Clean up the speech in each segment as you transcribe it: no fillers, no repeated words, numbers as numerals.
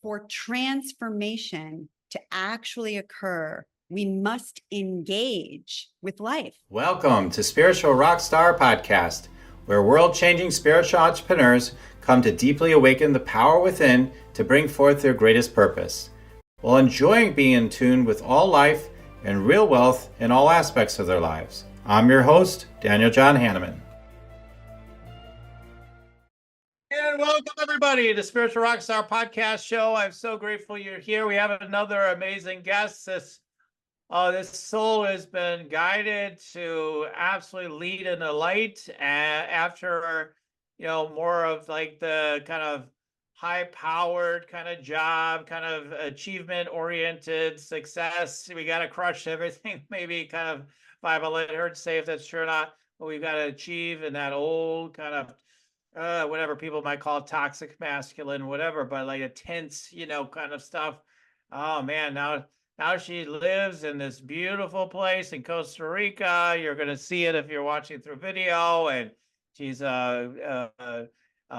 for transformation to actually occur, we must engage with life. Welcome to Spiritual Rockstar Podcast, where world-changing spiritual entrepreneurs come to deeply awaken the power within to bring forth their greatest purpose, while enjoying being in tune with all life and real wealth in all aspects of their lives. I'm your host, Daniel John Hanneman. And welcome everybody to Spiritual Rockstar Podcast Show. I'm so grateful you're here. We have another amazing guest. This soul has been guided to absolutely lead in the light after, more of like the kind of high-powered kind of job, kind of achievement-oriented success. We got to crush everything. Maybe kind of, if I let her say if that's true or not, what we've got to achieve in that old kind of whatever people might call toxic masculine, whatever, but like a tense, kind of stuff. Oh man, now she lives in this beautiful place in Costa Rica. You're going to see it if you're watching through video. And she's a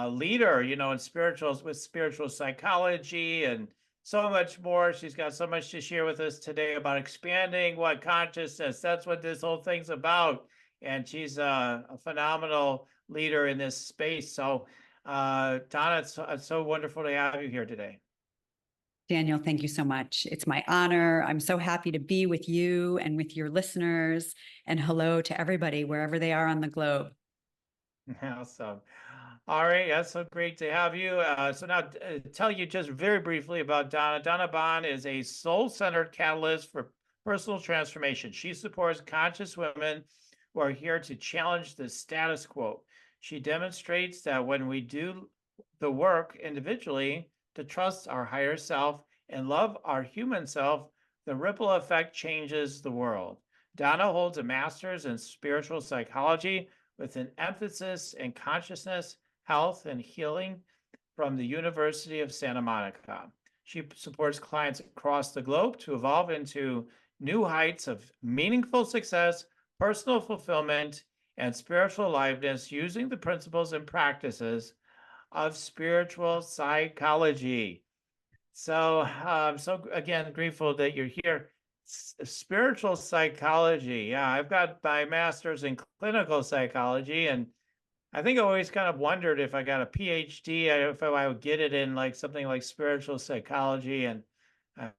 leader, in spirituals with spiritual psychology and so much more. She's got so much to share with us today about expanding what consciousness. That's what this whole thing's about. And she's a phenomenal leader in this space. So, Donna, it's so wonderful to have you here today. Daniel, thank you so much. It's my honor. I'm so happy to be with you and with your listeners. And hello to everybody, wherever they are on the globe. Awesome. All right. That's so great to have you. So now tell you just very briefly about Donna. Donna Bond is a soul-centered catalyst for personal transformation. She supports conscious women who are here to challenge the status quo. She demonstrates that when we do the work individually to trust our higher self and love our human self, the ripple effect changes the world. Donna holds a master's in spiritual psychology with an emphasis in consciousness, health, and healing from the University of Santa Monica. She supports clients across the globe to evolve into new heights of meaningful success, personal fulfillment, and spiritual aliveness using the principles and practices of spiritual psychology. So I'm so again grateful that you're here. Spiritual psychology. Yeah, I've got my master's in clinical psychology, and I think I always kind of wondered if I got a PhD, if I would get it in like something like spiritual psychology, and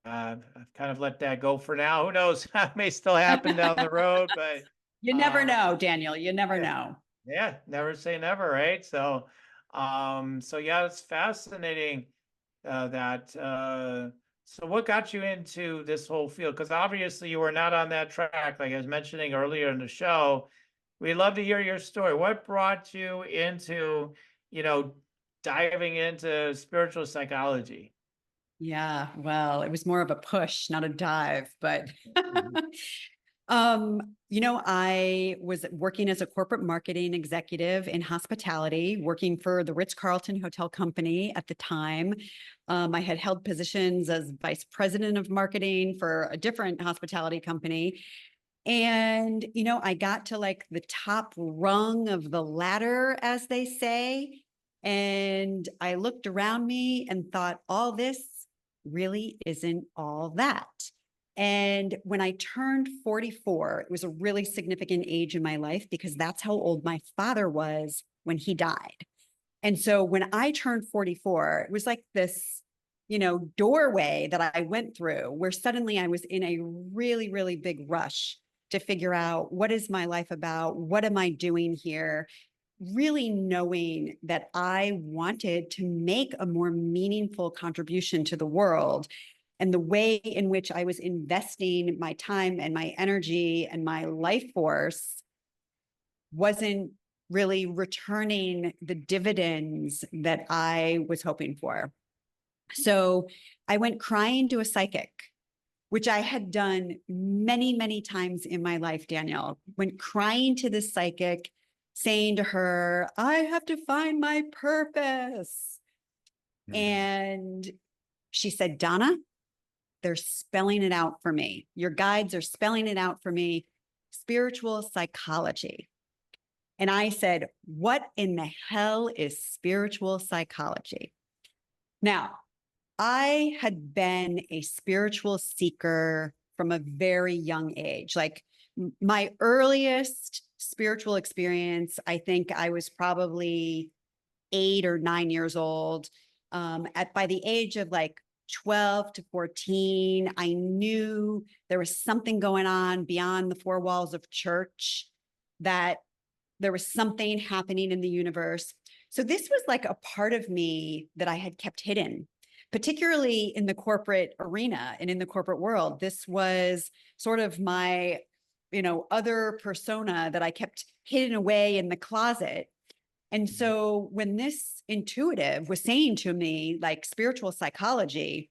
I've kind of let that go for now. Who knows? That may still happen down the road, but You never know, Daniel. You never know. yeah, never say never, right? So, so yeah, it's fascinating that. So, what got you into this whole field? Because obviously, you were not on that track, like I was mentioning earlier in the show. We'd love to hear your story. What brought you into, diving into spiritual psychology? Yeah, well, it was more of a push, not a dive, but I was working as a corporate marketing executive in hospitality, working for the Ritz-Carlton Hotel Company at the time. I had held positions as vice president of marketing for a different hospitality company. And, I got to like the top rung of the ladder, as they say. And I looked around me and thought, all this really isn't all that. And when I turned 44, it was a really significant age in my life because that's how old my father was when he died. And so when I turned 44, it was like this, doorway that I went through where suddenly I was in a really, really big rush to figure out what is my life about? What am I doing here? Really knowing that I wanted to make a more meaningful contribution to the world. And the way in which I was investing my time and my energy and my life force wasn't really returning the dividends that I was hoping for. So I went crying to a psychic, which I had done many, many times in my life, Danielle. Went crying to this psychic, saying to her, I have to find my purpose. And she said, Donna, they're spelling it out for me. Your guides are spelling it out for me. Spiritual psychology. And I said, what in the hell is spiritual psychology? Now, I had been a spiritual seeker from a very young age. Like my earliest spiritual experience, I think I was probably 8 or 9 years old. By the age of like 12 to 14, I knew there was something going on beyond the four walls of church, that there was something happening in the universe. So this was like a part of me that I had kept hidden, particularly in the corporate arena and in the corporate world. This was sort of my, other persona that I kept hidden away in the closet. And so when this intuitive was saying to me, like spiritual psychology,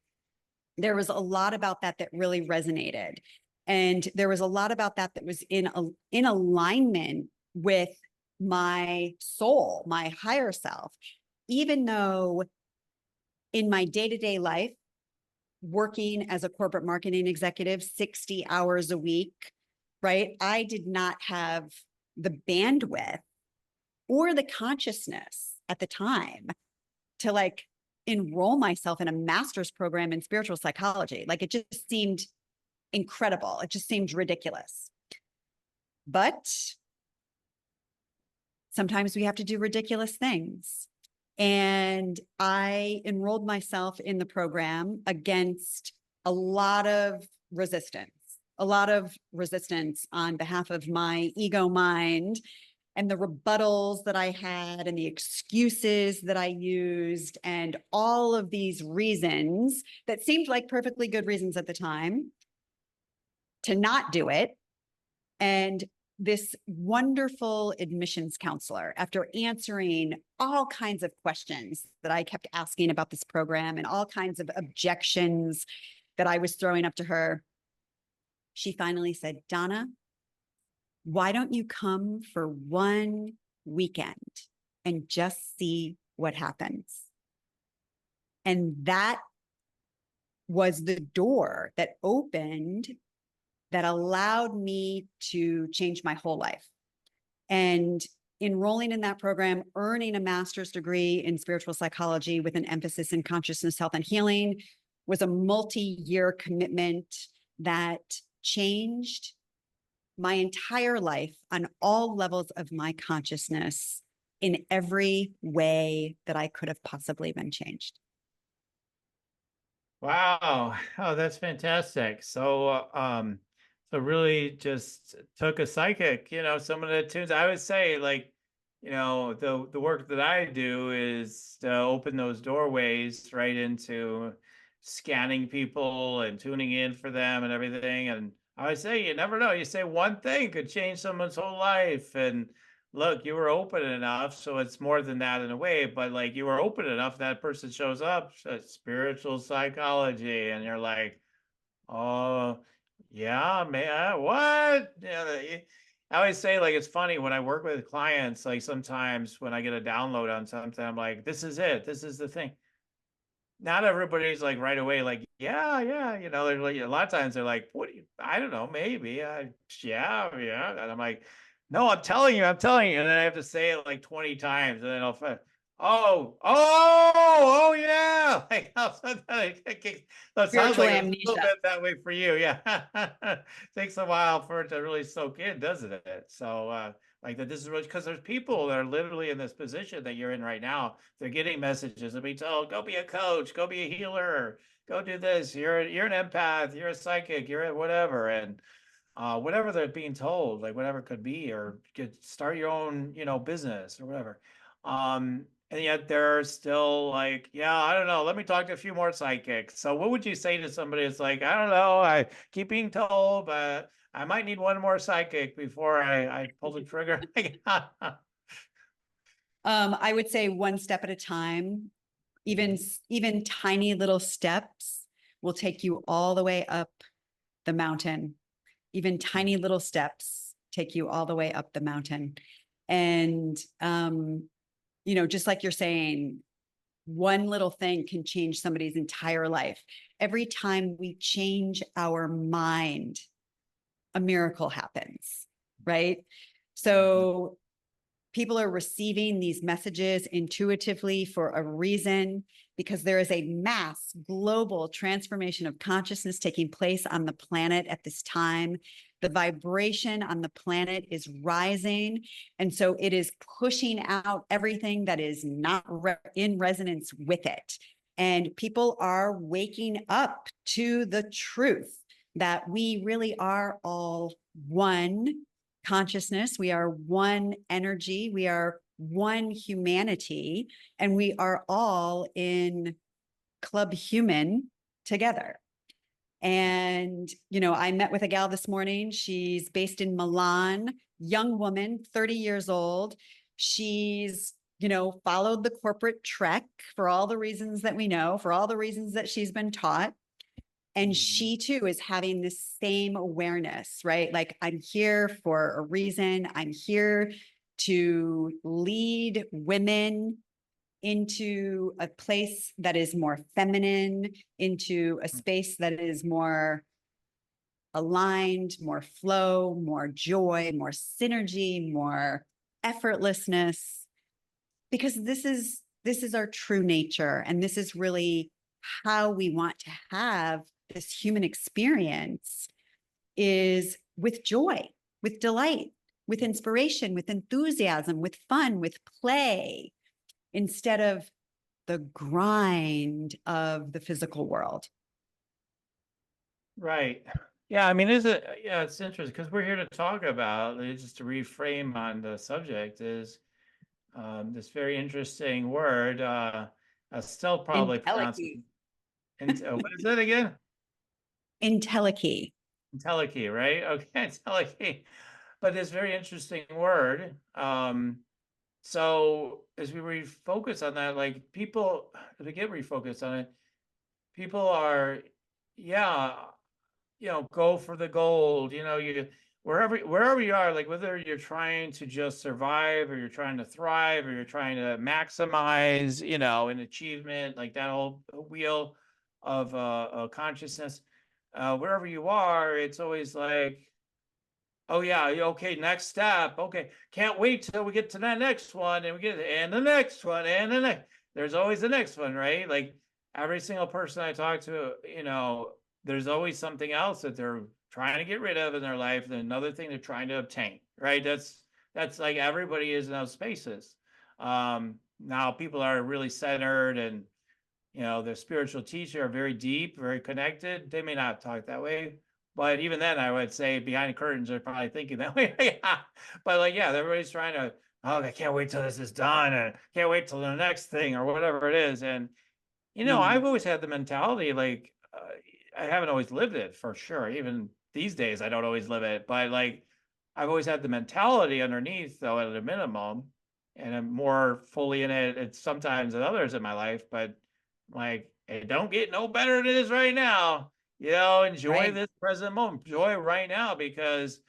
there was a lot about that that really resonated. And there was a lot about that that was in alignment with my soul, my higher self, even though in my day-to-day life, working as a corporate marketing executive, 60 hours a week, right? I did not have the bandwidth or the consciousness at the time to like enroll myself in a master's program in spiritual psychology. Like it just seemed incredible. It just seemed ridiculous. But sometimes we have to do ridiculous things. And I enrolled myself in the program against a lot of resistance, on behalf of my ego mind and the rebuttals that I had and the excuses that I used and all of these reasons that seemed like perfectly good reasons at the time to not do it. And this wonderful admissions counselor, after answering all kinds of questions that I kept asking about this program and all kinds of objections that I was throwing up to her, she finally said, Donna, why don't you come for one weekend and just see what happens? And that was the door that opened, that allowed me to change my whole life. And enrolling in that program, earning a master's degree in spiritual psychology with an emphasis in consciousness, health, and healing was a multi-year commitment that changed my entire life on all levels of my consciousness in every way that I could have possibly been changed. Wow. Oh, that's fantastic. So really just took a psychic, some of the tunes I would say, like, the work that I do is to open those doorways right into scanning people and tuning in for them and everything. And I would say, you never know. You say one thing could change someone's whole life. And look, you were open enough, so it's more than that in a way, but like you were open enough, that person shows up, spiritual psychology, and you're like, oh, yeah, man, what? I always say, like, it's funny when I work with clients, like sometimes when I get a download on something, I'm like, this is it, this is the thing. Not everybody's like right away, like, yeah, yeah, they're like, a lot of times they're like, what do you, I don't know, maybe, yeah, yeah. And I'm like, no, I'm telling you. And then I have to say it like 20 times, and then oh, yeah. Like, that sounds Spiritual like a little amnesia. bit that way for you. Yeah. Takes a while for it to really soak in, doesn't it? So, like that, this is really because there's people that are literally in this position that you're in right now. They're getting messages and being told, go be a coach, go be a healer, go do this. You're an empath, you're a psychic, you're a whatever. And whatever they're being told, like whatever it could be, or start your own, business or whatever. And yet they're still like, yeah, I don't know. Let me talk to a few more psychics. So what would you say to somebody that's like, I don't know, I keep being told, but I might need one more psychic before I pull the trigger? I would say one step at a time. Even tiny little steps will take you all the way up the mountain. Even tiny little steps take you all the way up the mountain. And just like you're saying, one little thing can change somebody's entire life. Every time we change our mind, a miracle happens, right? So people are receiving these messages intuitively for a reason. because there is a mass global transformation of consciousness taking place on the planet at this time. The vibration on the planet is rising. And so it is pushing out everything that is not in resonance with it. And people are waking up to the truth that we really are all one consciousness. We are one energy. We are one humanity, and we are all in Club Human together. And, you know, I met with a gal this morning. She's based in Milan, young woman, 30 years old. She's, you know, followed the corporate trek for all the reasons that we know, for all the reasons that she's been taught. And she too is having the same awareness, right? Like, I'm here for a reason. I'm here to lead women into a place that is more feminine, into a space that is more aligned, more flow, more joy, more synergy, more effortlessness, because this is our true nature. And this is really how we want to have this human experience, is with joy, with delight, with inspiration, with enthusiasm, with fun, with play, instead of the grind of the physical world. Right. Yeah, I mean, yeah, it's interesting because we're here to talk about, just to reframe on the subject, is this very interesting word. I still probably pronounce it. Entelechy. What is it again? Entelechy. Entelechy, right? Okay, entelechy. But this very interesting word. So as we refocus on that, like people, as we get refocused on it, people are, yeah, go for the gold. You wherever you are, like whether you're trying to just survive or you're trying to thrive or you're trying to maximize, an achievement, like that whole wheel of consciousness. Wherever you are, it's always like, oh yeah, okay, next step. Okay, can't wait till we get to that next one, and we get and the next one, and the next. There's always the next one, right? Like every single person I talk to, there's always something else that they're trying to get rid of in their life, and another thing they're trying to obtain, right? That's like everybody is in those spaces. Now people are really centered, and their spiritual teacher are very deep, very connected. They may not talk that way, but even then, I would say behind the curtains, they're probably thinking that way. Yeah. But like, yeah, everybody's trying to, oh, I can't wait till this is done, and can't wait till the next thing or whatever it is. And I've always had the mentality like, I haven't always lived it for sure. Even these days, I don't always live it, but like, I've always had the mentality underneath, though, at a minimum, and I'm more fully in it sometimes than others in my life. But like, it don't get no better than it is right now. Enjoy Right. this present moment, enjoy right now, because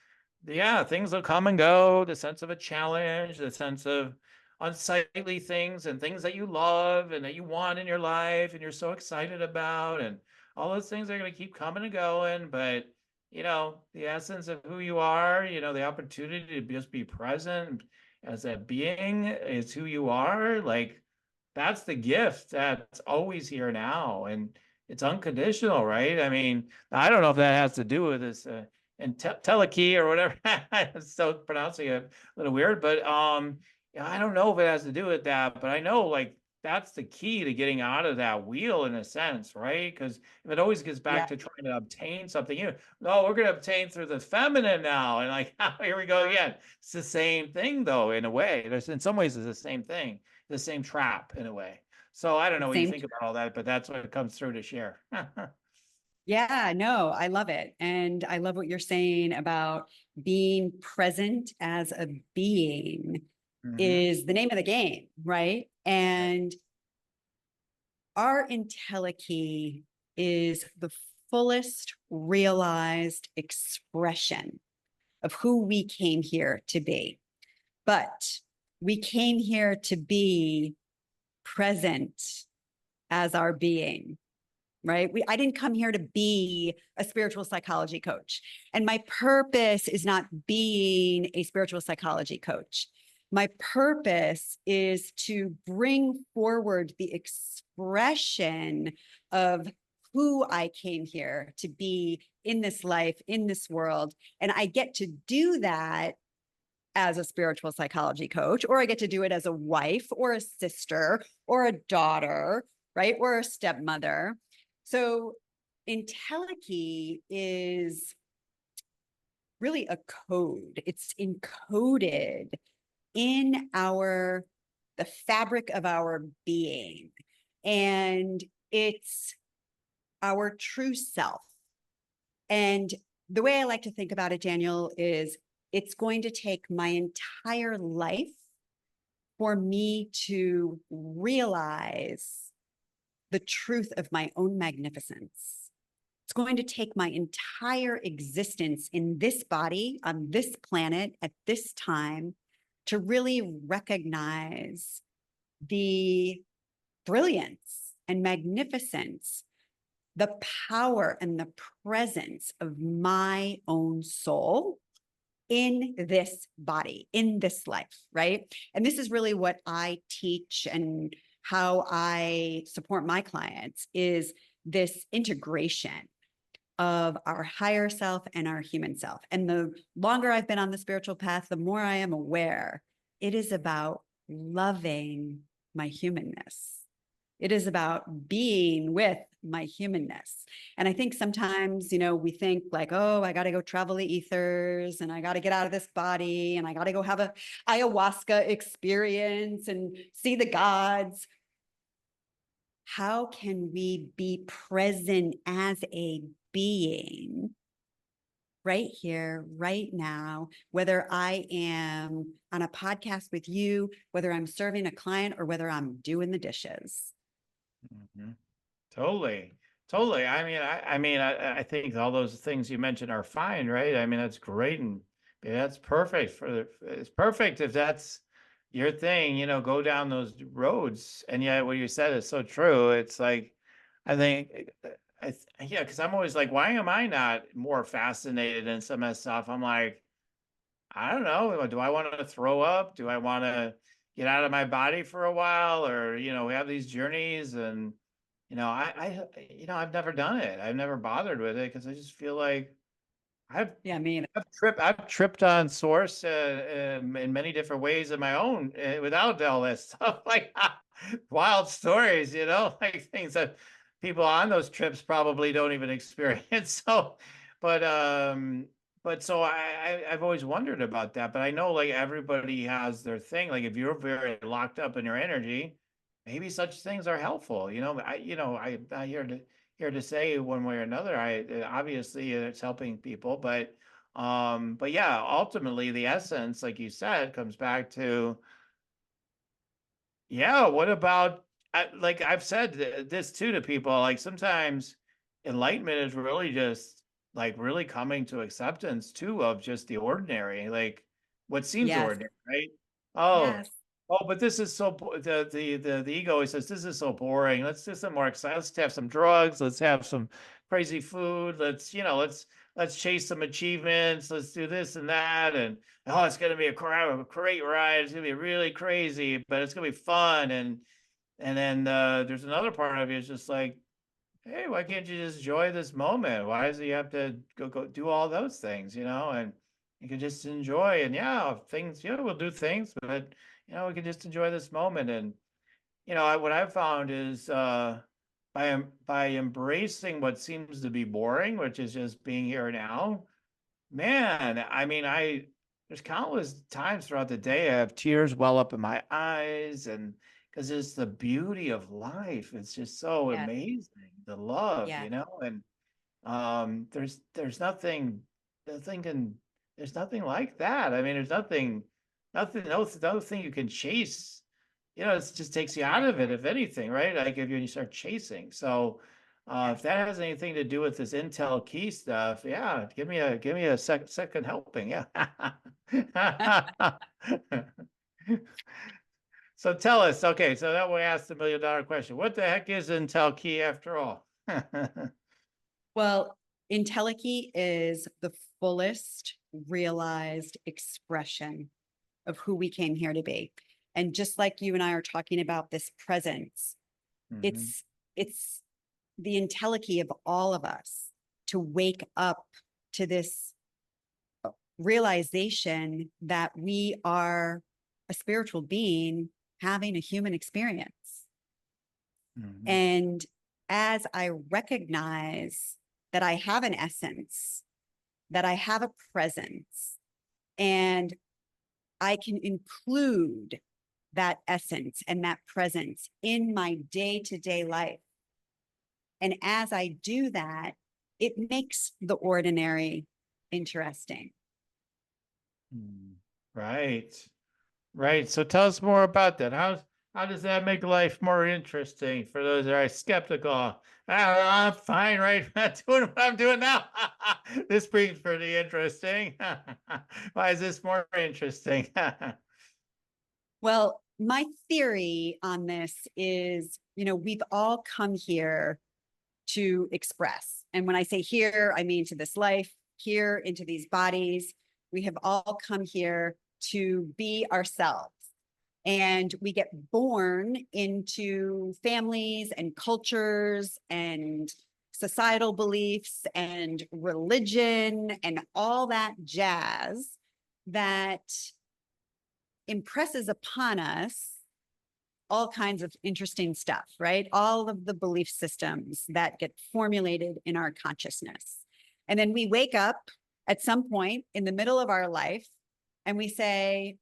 yeah, things will come and go. The sense of a challenge, the sense of unsightly things and things that you love and that you want in your life and you're so excited about, and all those things are going to keep coming and going. But the essence of who you are, the opportunity to just be present as a being is who you are. Like, that's the gift that's always here now, and it's unconditional, right? I mean, I don't know if that has to do with this Entelechy or whatever. I'm still pronouncing it a little weird, but yeah, I don't know if it has to do with that, but I know like that's the key to getting out of that wheel in a sense, right? Because if it always gets back Yeah. to trying to obtain something, no, we're going to obtain through the feminine now, and like, here we go again. It's the same thing, though, in a way. There's in some ways it's the same thing, the same trap in a way. So I don't know what you Same. think about all that, but that's what comes through to share. Yeah, no, I love it. And I love what you're saying about being present as a being Mhm. is the name of the game, right? Right. And our entelechy is the fullest realized expression of who we came here to be. But we came here to be present as our being, right? I didn't come here to be a spiritual psychology coach. And my purpose is not being a spiritual psychology coach. My purpose is to bring forward the expression of who I came here to be in this life, in this world. And I get to do that as a spiritual psychology coach, or I get to do it as a wife or a sister or a daughter, right? Or a stepmother. So Entelechy is really a code. It's encoded in the fabric of our being. And it's our true self. And the way I like to think about it, Daniel, is it's going to take my entire life for me to realize the truth of my own magnificence. It's going to take my entire existence in this body, on this planet, at this time, to really recognize the brilliance and magnificence, the power and the presence of my own soul in this body, in this life, right? And this is really what I teach and how I support my clients is this integration of our higher self and our human self. And the longer I've been on the spiritual path, the more I am aware it is about loving my humanness. It is about being with my humanness. And I think sometimes, we think like, oh, I got to go travel the ethers and I got to get out of this body and I got to go have a ayahuasca experience and see the gods. How can we be present as a being right here, right now, whether I am on a podcast with you, whether I'm serving a client or whether I'm doing the dishes? Mhm. Totally. Totally. I think all those things you mentioned are fine, right? I mean, that's great. And yeah, that's perfect it's perfect if that's your thing, go down those roads. And yet what you said is so true. It's like, I think, yeah, because I'm always like, why am I not more fascinated in some of that stuff? I'm like, I don't know. Do I want to throw up? Do I want to get out of my body for a while? Or, we have these journeys and, I've never done it. I've never bothered with it because I just feel like I've, Yeah, I mean, I've tripped on source in many different ways of my own without all this stuff, like wild stories, like things that people on those trips probably don't even experience. So, but so I've always wondered about that. But I know like everybody has their thing. Like if you're very locked up in your energy, maybe such things are helpful. I here to say one way or another. Obviously it's helping people, but yeah, ultimately the essence, like you said, comes back to, yeah, what about, like I've said this too to people, like sometimes enlightenment is really just like really coming to acceptance too of just the ordinary, like what seems yes, ordinary, right? Oh, yes, but this is so, the ego always says, this is so boring. Let's do some more exciting. Let's have some drugs. Let's have some crazy food. Let's chase some achievements. Let's do this and that. And oh, it's going to be a great ride. It's going to be really crazy, but it's going to be fun. And then there's another part of you is just like, hey, why can't you just enjoy this moment? Why does you have to go do all those things, And you can just enjoy. And yeah, things, we'll do things, but we can just enjoy this moment. And what I've found is by embracing what seems to be boring, which is just being here now, man, I mean, there's countless times throughout the day I have tears well up in my eyes, and because it's the beauty of life. It's just so yes, amazing, the love, yes, and there's nothing, nothing can, there's nothing like that. I mean, there's nothing, no thing you can chase. It just takes you out right. of it, if anything, right? Like if you start chasing. So, if Yes. that has anything to do with this Intel key stuff, yeah, give me a second helping, yeah. So tell us, okay, so that we asked the $1 million question. What the heck is Intel key after all? Well, Entelechy is the fullest realized expression of who we came here to be. And just like you and I are talking about this presence, Mhm. It's the entelechy of all of us to wake up to this realization that we are a spiritual being having a human experience. Mhm. And as I recognize that I have an essence, that I have a presence, and I can include that essence and that presence in my day-to-day life. And as I do that, it makes the ordinary interesting. Right. Right. So tell us more about that. How does that make life more interesting for those that are skeptical? I'm fine, right? I'm doing what I'm doing now. This brings pretty interesting. Why is this more interesting? Well, my theory on this is, we've all come here to express. And when I say here, I mean to this life, here into these bodies. We have all come here to be ourselves. And we get born into families and cultures and societal beliefs and religion and all that jazz that impresses upon us all kinds of interesting stuff, right? All of the belief systems that get formulated in our consciousness. And then we wake up at some point in the middle of our life and we say,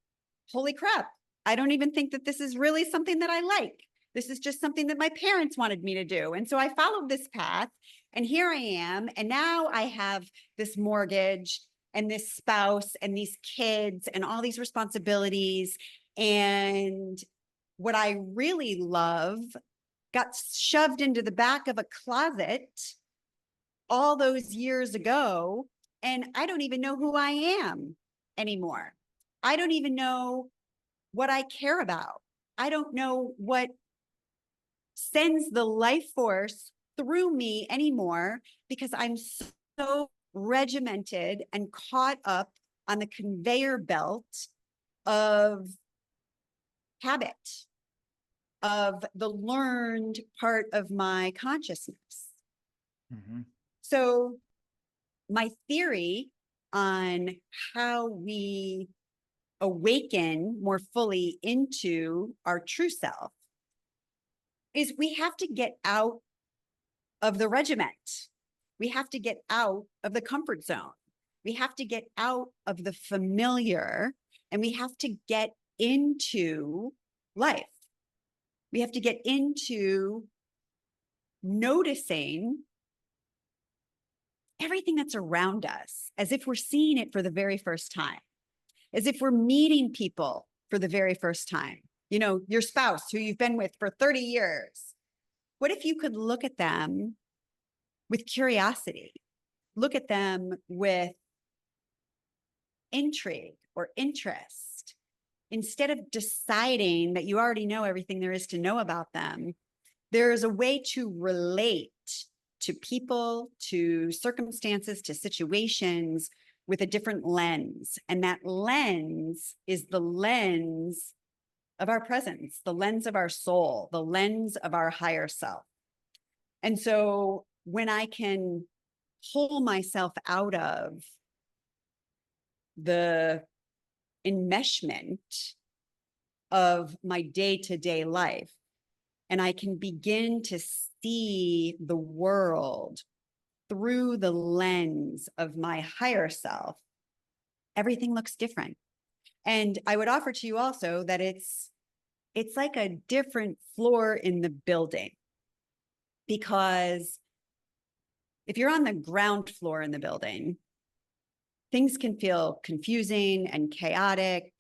holy crap, I don't even think that this is really something that I like. This is just something that my parents wanted me to do. And so I followed this path and here I am. And now I have this mortgage and this spouse and these kids and all these responsibilities. And what I really love got shoved into the back of a closet all those years ago. And I don't even know who I am anymore. I don't even know what I care about. I don't know what sends the life force through me anymore because I'm so regimented and caught up on the conveyor belt of habit, of the learned part of my consciousness. Mhm. So my theory on how we awaken more fully into our true self is we have to get out of the regiment. We have to get out of the comfort zone. We have to get out of the familiar and we have to get into life. We have to get into noticing everything that's around us as if we're seeing it for the very first time, as if we're meeting people for the very first time. Your spouse who you've been with for 30 years. What if you could look at them with curiosity, look at them with intrigue or interest, instead of deciding that you already know everything there is to know about them? There is a way to relate to people, to circumstances, to situations with a different lens. And that lens is the lens of our presence, the lens of our soul, the lens of our higher self. And so when I can pull myself out of the enmeshment of my day-to-day life, and I can begin to see the world through the lens of my higher self, everything looks different. And I would offer to you also that it's like a different floor in the building, because if you're on the ground floor in the building, things can feel confusing and chaotic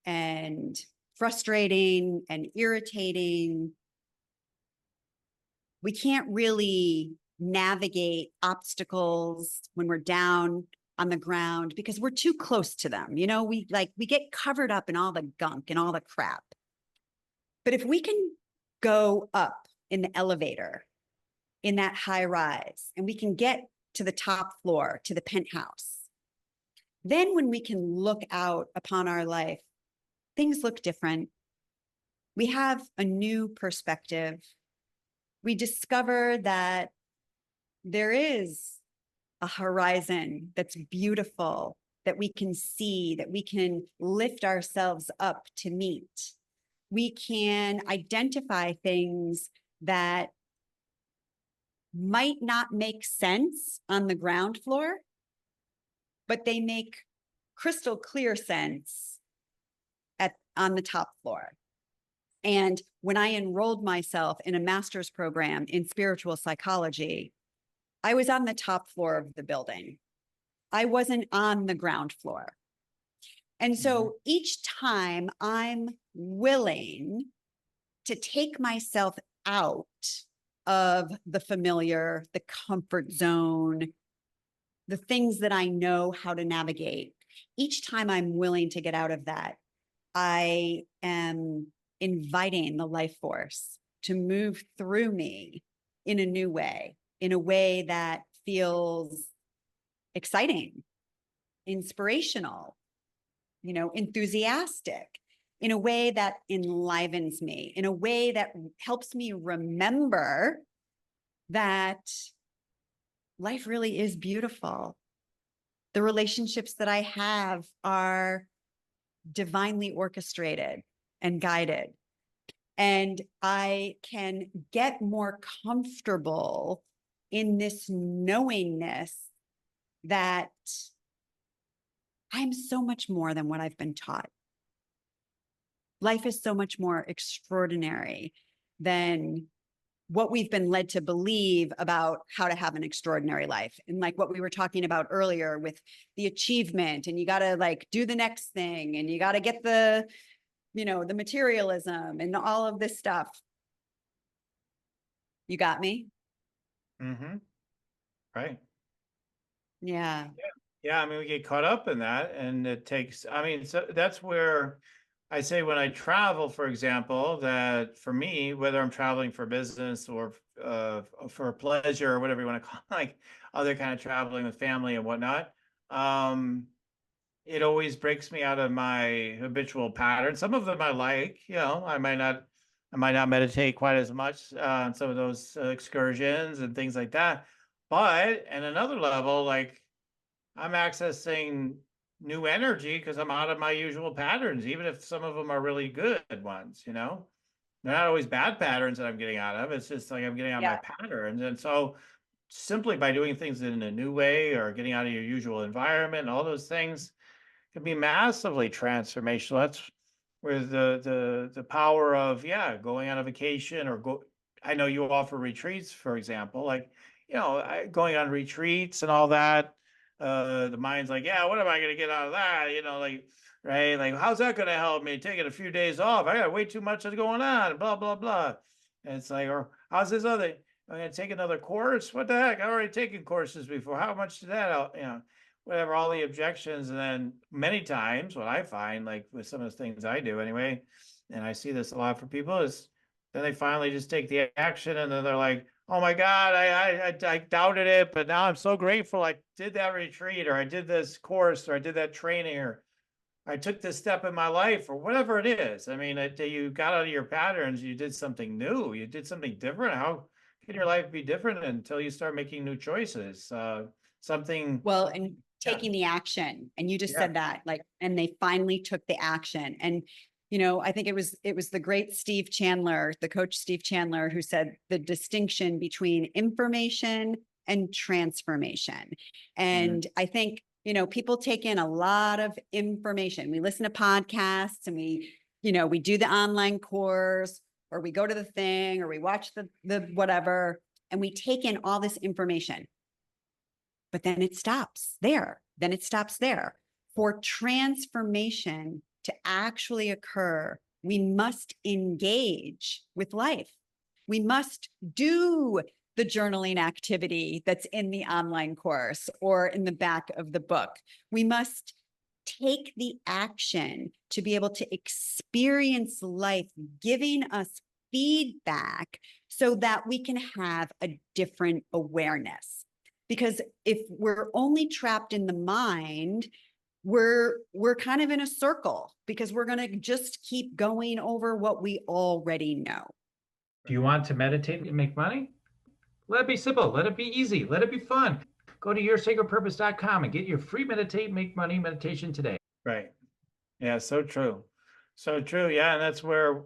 and frustrating and irritating. We can't really navigate obstacles when we're down on the ground because we're too close to them. We get covered up in all the gunk and all the crap. But if we can go up in the elevator in that high rise and we can get to the top floor, to the penthouse, then when we can look out upon our life, things look different. We have a new perspective. we discover that there is a horizon that's beautiful, that we can see, that we can lift ourselves up to meet. We can identify things that might not make sense on the ground floor, but they make crystal clear sense on the top floor. And when I enrolled myself in a master's program in spiritual psychology, I was on the top floor of the building. I wasn't on the ground floor. And so each time I'm willing to take myself out of the familiar, the comfort zone, the things that I know how to navigate, each time I'm willing to get out of that, I am inviting the life force to move through me in a new way, in a way that feels exciting, inspirational, enthusiastic, in a way that enlivens me, in a way that helps me remember that life really is beautiful. The relationships that I have are divinely orchestrated and guided. And I can get more comfortable in this knowingness that I'm so much more than what I've been taught. Life is so much more extraordinary than what we've been led to believe about how to have an extraordinary life. And like what we were talking about earlier with the achievement, and you got to like do the next thing, and you got to get the materialism and all of this stuff. You got me? Mm-hmm. Right. Yeah. Yeah, I mean, we get caught up in that, and it takes, I mean, so that's where I say when I travel, for example, that for me, whether I'm traveling for business or for pleasure or whatever you want to call it, like other kind of traveling with family and whatnot, um, it always breaks me out of my habitual pattern. Some of them I like, I might not meditate quite as much on some of those excursions and things like that. But at another level, like I'm accessing new energy because I'm out of my usual patterns, even if some of them are really good ones, They're not always bad patterns that I'm getting out of. It's just like I'm getting out of my Yeah. patterns. And so simply by doing things in a new way or getting out of your usual environment, all those things can be massively transformational. That's where the power of going on a vacation or go. I know you offer retreats, for example, like going on retreats and all that. The mind's like, yeah, what am I going to get out of that? Like right, like how's that going to help me taking a few days off? I got way too much is going on, blah blah blah. And it's like, or how's this other? I'm going to take another course. What the heck? I've already taken courses before. How much did that help? Whatever, all the objections. And then many times what I find, like with some of the things I do anyway, and I see this a lot for people, is then they finally just take the action and then they're like, oh my God, I doubted it, but now I'm so grateful I did that retreat, or I did this course, or I did that training, or I took this step in my life, or whatever it is. I mean, you got out of your patterns, you did something new, you did something different. How can your life be different until you start making new choices? Something, Well, and yeah, taking the action, and you just yeah. said that, like, and they finally took the action. And I think it was the great Steve Chandler, the coach Steve Chandler, who said the distinction between information and transformation. Mm. And I think people take in a lot of information. We listen to podcasts, and we do the online course, or we go to the thing, or we watch the whatever, and we take in all this information. But then it stops there. Then it stops there. For transformation to actually occur, we must engage with life. We must do the journaling activity that's in the online course or in the back of the book. We must take the action to be able to experience life, giving us feedback so that we can have a different awareness. Because if we're only trapped in the mind, we're kind of in a circle, because we're going to just keep going over what we already know. Do you want to meditate and make money? Let it be simple. Let it be easy. Let it be fun. Go to yoursacredpurpose.com and get your free meditate, make money meditation today. Right. Yeah, so true. So true. Yeah, and that's where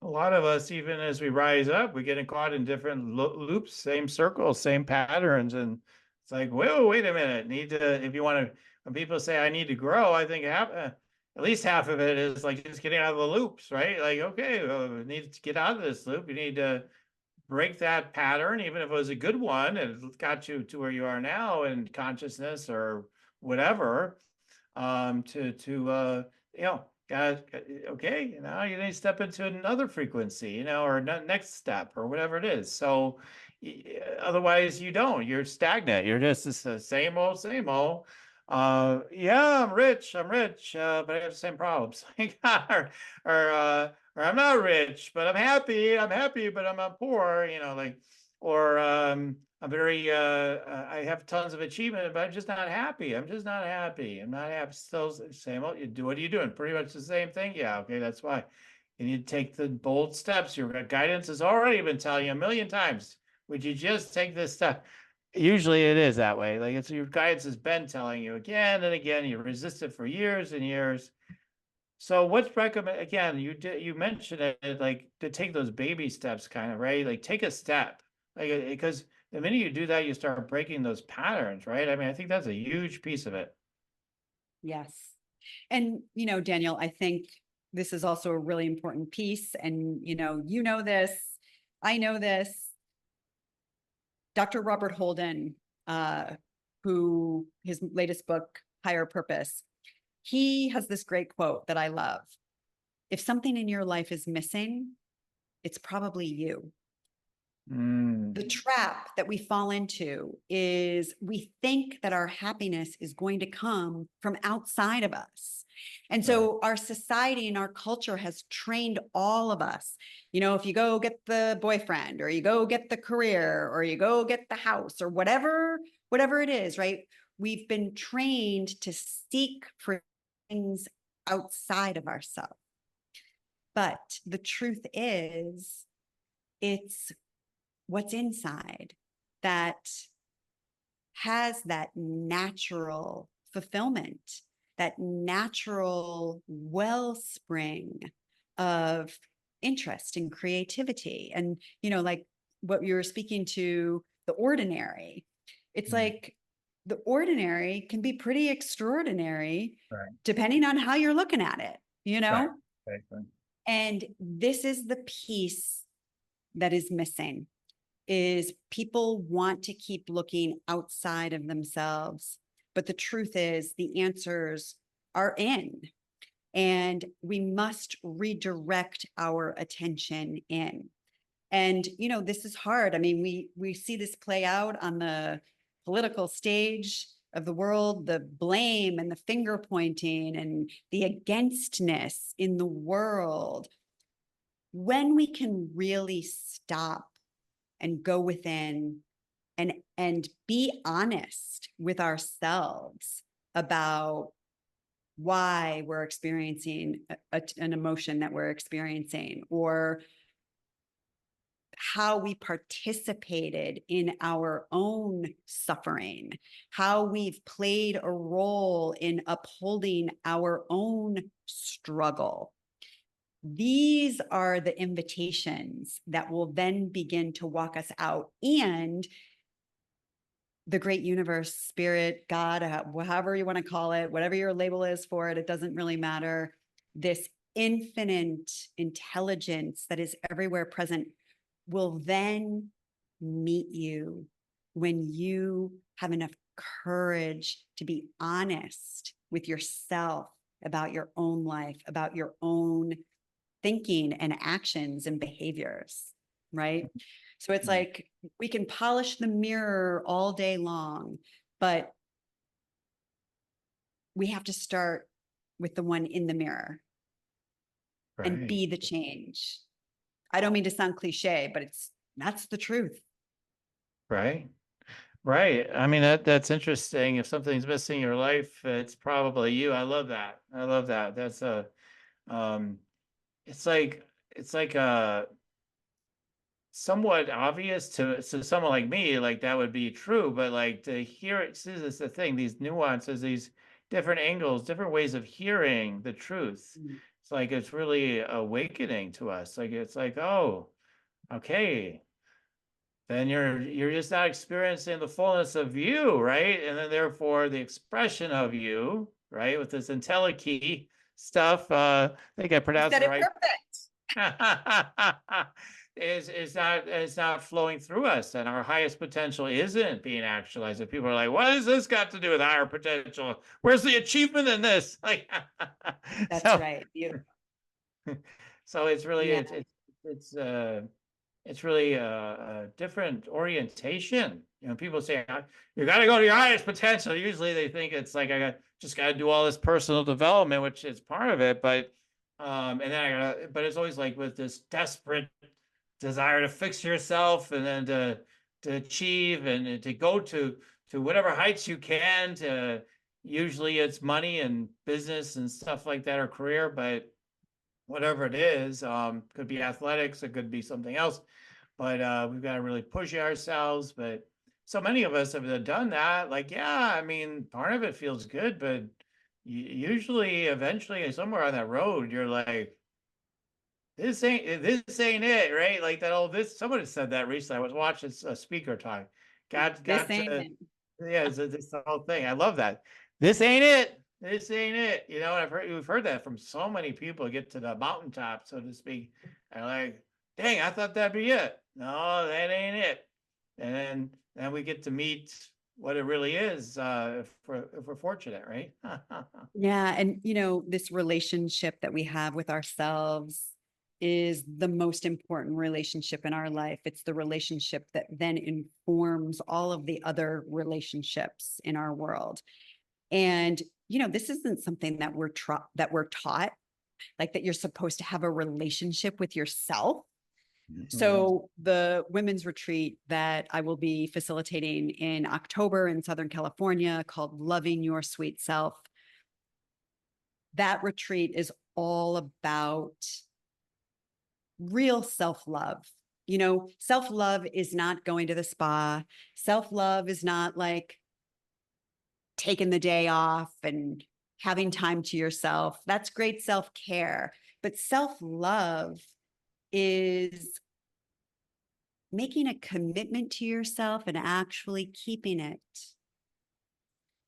a lot of us, even as we rise up, we get caught in different loops, same circles, same patterns. And it's like, whoa, wait a minute. Need to, if you want to, when people say I need to grow, I think at least half of it is like just getting out of the loops, right? Like, okay, well, we need to get out of this loop. You need to break that pattern, even if it was a good one and it got you to where you are now in consciousness or whatever. You know, okay, now you need to step into another frequency, you know, or next step or whatever it is. So otherwise you don't, you're stagnant. You're just the same old, same old. Yeah, I'm rich, but I have the same problems. Or I'm not rich, but I'm happy, but I'm poor, you know, like, or I'm very I have tons of achievement, but I'm just not happy. I'm just not happy. I'm not happy. Still same old. What are you doing? Pretty much the same thing. Yeah, okay, that's why. You need to take the bold steps. Your guidance has already been telling you a million times. Would you just take this step? Usually it is that way. Like it's your guidance has been telling you again and again. You resist it for years and years. So what's recommend again, you mentioned it like to take those baby steps kind of, right? Like take a step. Like because the minute you do that, you start breaking those patterns, right? I mean, I think that's a huge piece of it. Yes. And, you know, Daniel, I think this is also a really important piece. And, you know this, I know this. Dr. Robert Holden, who his latest book, Higher Purpose, he has this great quote that I love. If something in your life is missing, it's probably you. The trap that we fall into is we think that our happiness is going to come from outside of us. And so our society and our culture has trained all of us. You know, if you go get the boyfriend or you go get the career or you go get the house or whatever it is, right? We've been trained to seek for things outside of ourselves. But the truth is, it's what's inside that has that natural fulfillment, that natural wellspring of interest and creativity. And, you know, like what you were speaking to, the ordinary, it's like the ordinary can be pretty extraordinary, depending on how you're looking at it, you know? Right. And this is the piece that is missing. Is people want to keep looking outside of themselves. But the truth is the answers are in, and we must redirect our attention in. And, you know, this is hard. I mean, we see this play out on the political stage of the world, the blame and the finger pointing and the againstness in the world. When we can really stop and go within and be honest with ourselves about why we're experiencing an emotion that we're experiencing, or how we participated in our own suffering, how we've played a role in upholding our own struggle. These are the invitations that will then begin to walk us out, and the great universe, spirit, God, however you want to call it, whatever your label is for it, it doesn't really matter. This infinite intelligence that is everywhere present will then meet you when you have enough courage to be honest with yourself about your own life, about your own thinking and actions and behaviors, right? So it's like we can polish the mirror all day long, but we have to start with the one in the mirror and be the change. I don't mean to sound cliche, but that's the truth. Right. I mean, that's interesting. If something's missing in your life, it's probably you. I love that. That's a, um, it's like somewhat obvious to someone like me, like that would be true, but like to hear it, this is the thing, these nuances, these different angles, different ways of hearing the truth. Mm. It's like it's really awakening to us. Like it's like, oh, okay, then you're just not experiencing the fullness of you, right? And then therefore the expression of you, right, with this Entelechy stuff, I think I You pronounced said it it right. perfect. is not flowing through us, and our highest potential isn't being actualized. And people are like, what has this got to do with higher potential? Where's the achievement in this? Like, That's so right. Beautiful. so it's really Yeah. it's really a different orientation. You know, people say you got to go to your highest potential. Usually they think it's like I got to do all this personal development, which is part of it, but and then but it's always like with this desperate desire to fix yourself and then to achieve and to go to whatever heights you can. To usually it's money and business and stuff like that, or career, but whatever it is, could be athletics, it could be something else, but we've got to really push ourselves. But so many of us have done that. Like, yeah, I mean, part of it feels good, but usually, eventually, somewhere on that road, you're like, this ain't it, right? Like that old this. Someone said that recently. I was watching a speaker talk. This Got ain't to it. yeah, it's the whole thing. I love that. This ain't it. This ain't it. You know, and we've heard that from so many people. Get to the mountaintop, so to speak, and like, dang, I thought that'd be it. No, that ain't it. And then we get to meet what it really is, if we're fortunate, right? Yeah. And, this relationship that we have with ourselves is the most important relationship in our life. It's the relationship that then informs all of the other relationships in our world. And, this isn't something that we're taught, like that you're supposed to have a relationship with yourself. So the women's retreat that I will be facilitating in October in Southern California, called Loving Your Sweet Self, that retreat is all about real self-love. Self-love is not going to the spa. Self-love is not like taking the day off and having time to yourself. That's great self-care. But self-love is making a commitment to yourself and actually keeping it.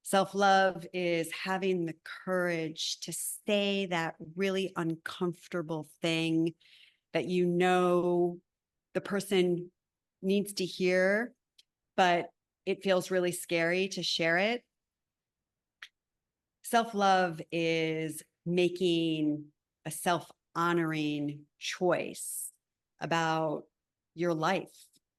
Self-love is having the courage to say that really uncomfortable thing that the person needs to hear, but it feels really scary to share it. Self-love is making a self-honoring choice about your life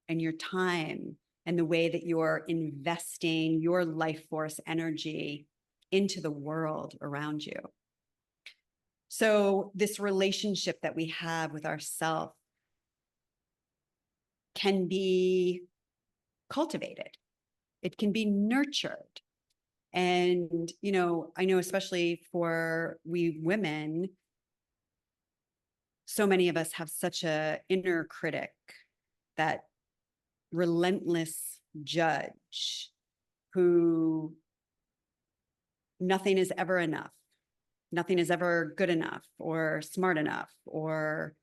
and your time and the way that you're investing your life force energy into the world around you. So this relationship that we have with ourselves can be cultivated. It can be nurtured. And, I know especially for we women, so many of us have such a inner critic, that relentless judge who nothing is ever enough. Nothing is ever good enough or smart enough or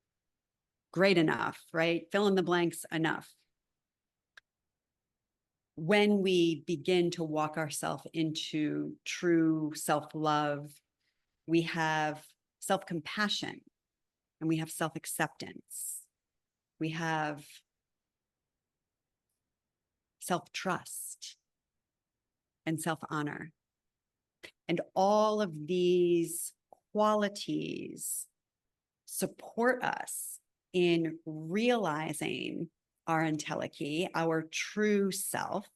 great enough, right? Fill in the blanks enough. When we begin to walk ourselves into true self-love, we have self-compassion and we have self-acceptance. We have self-trust and self-honor. And all of these qualities support us in realizing our entelechy, our true self,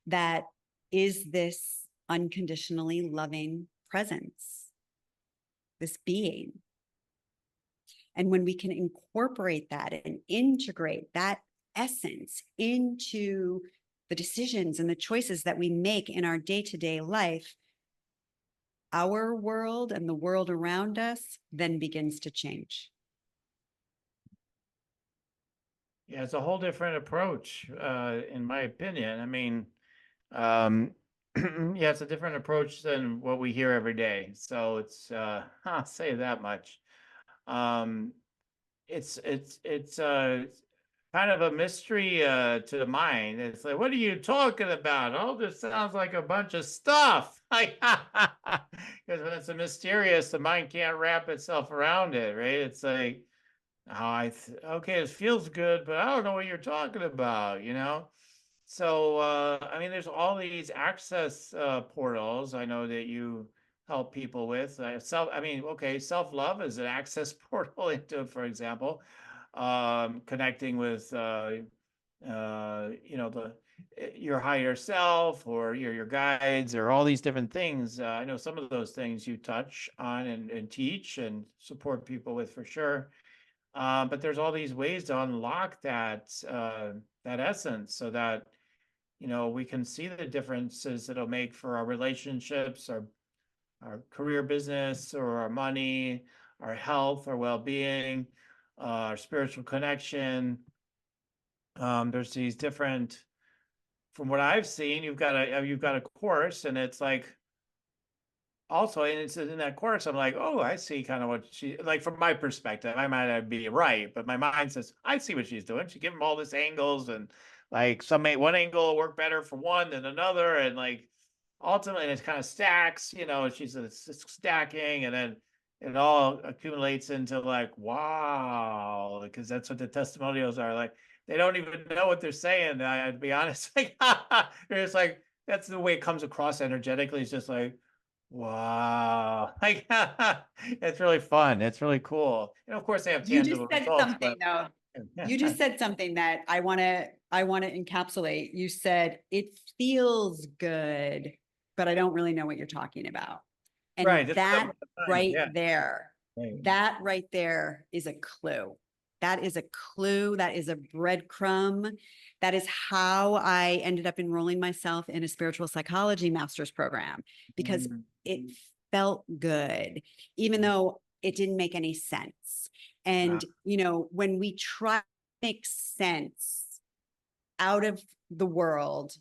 that is this unconditionally loving presence, this being. And when we can incorporate that and integrate that essence into the decisions and the choices that we make in our day-to-day life, our world and the world around us then begins to change. Yeah, it's a whole different approach, in my opinion. I mean, um, yeah, it's a different approach than what we hear every day. So it's, I'll say that much. Um, it's kind of a mystery to the mind. It's like, what are you talking about? All this sounds like a bunch of stuff. Like, because when it's a mysterious, the mind can't wrap itself around it, right? It's like, okay, it feels good, but I don't know what you're talking about, you know? So, I mean, there's all these access portals I know that you help people with. I mean, okay, self-love is an access portal into, for example, connecting with, you know, your higher self or your guides or all these different things. I know some of those things you touch on and teach and support people with for sure. But there's all these ways to unlock that essence so that, you know, we can see the differences it'll make for our relationships, our career, business, or our money, our health, our well-being, our spiritual connection. There's these different, from what I've seen, you've got a course, and it's like also, and it's in that course, I'm like, oh, I see kind of what she, like, from my perspective, I might not be right, but my mind says, I see what she's doing. She give them all these angles, and like one angle will work better for one than another. And like, ultimately it kind of stacks, you know, she's stacking, and then it all accumulates into like, wow, because that's what the testimonials are like. They don't even know what they're saying. I'd be honest. Like, they're just like, that's the way it comes across energetically. It's just like, wow. Like, it's really fun. It's really cool. And of course they have You just tangible said results, something but though. You just said something that I want to encapsulate. You said it feels good, but I don't really know what you're talking about. right. And That's what that right yeah. there, Right. that right there is a clue. That is a clue. That is a breadcrumb. That is how I ended up enrolling myself in a spiritual psychology master's program, because Mm, it felt good, even though it didn't make any sense. And, you know, when we try to make sense out of the world,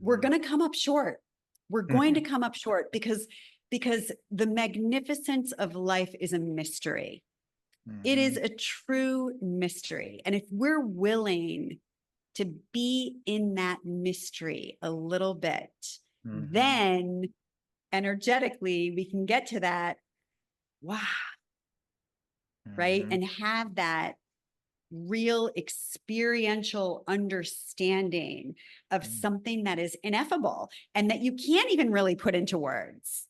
we're mhm. going to come up short. We're going to come up short because the magnificence of life is a mystery. It is Mhm. a true mystery. And if we're willing to be in that mystery a little bit, Mhm. then energetically we can get to that wow, right? Mhm. And have that real experiential understanding of Mhm. something that is ineffable and that you can't even really put into words.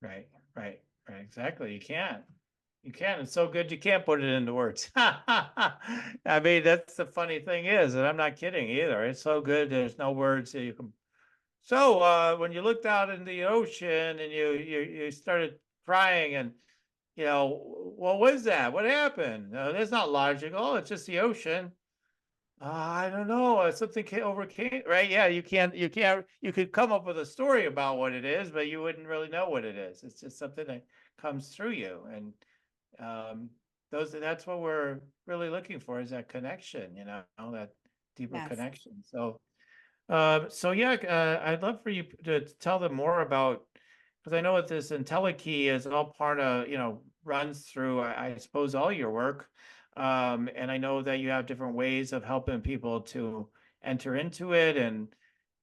Right, right, right. Exactly. You can. You can. It's so good you can't put it into words. I mean, that's the funny thing is, and I'm not kidding either. It's so good. There's no words that you can. So when you looked out in the ocean and you started crying, and you know, what was that? What happened? That's not logical. It's just the ocean. I don't know. Something overcame, right? Yeah, you could come up with a story about what it is, but you wouldn't really know what it is. It's just something that comes through you. And um, that's what we're really looking for, is that connection, you know, that deeper Yes. connection. So yeah, I'd love for you to tell them more about, because I know that this Entelechy is all part of, you know, runs through, I suppose, all your work. And I know that you have different ways of helping people to enter into it. And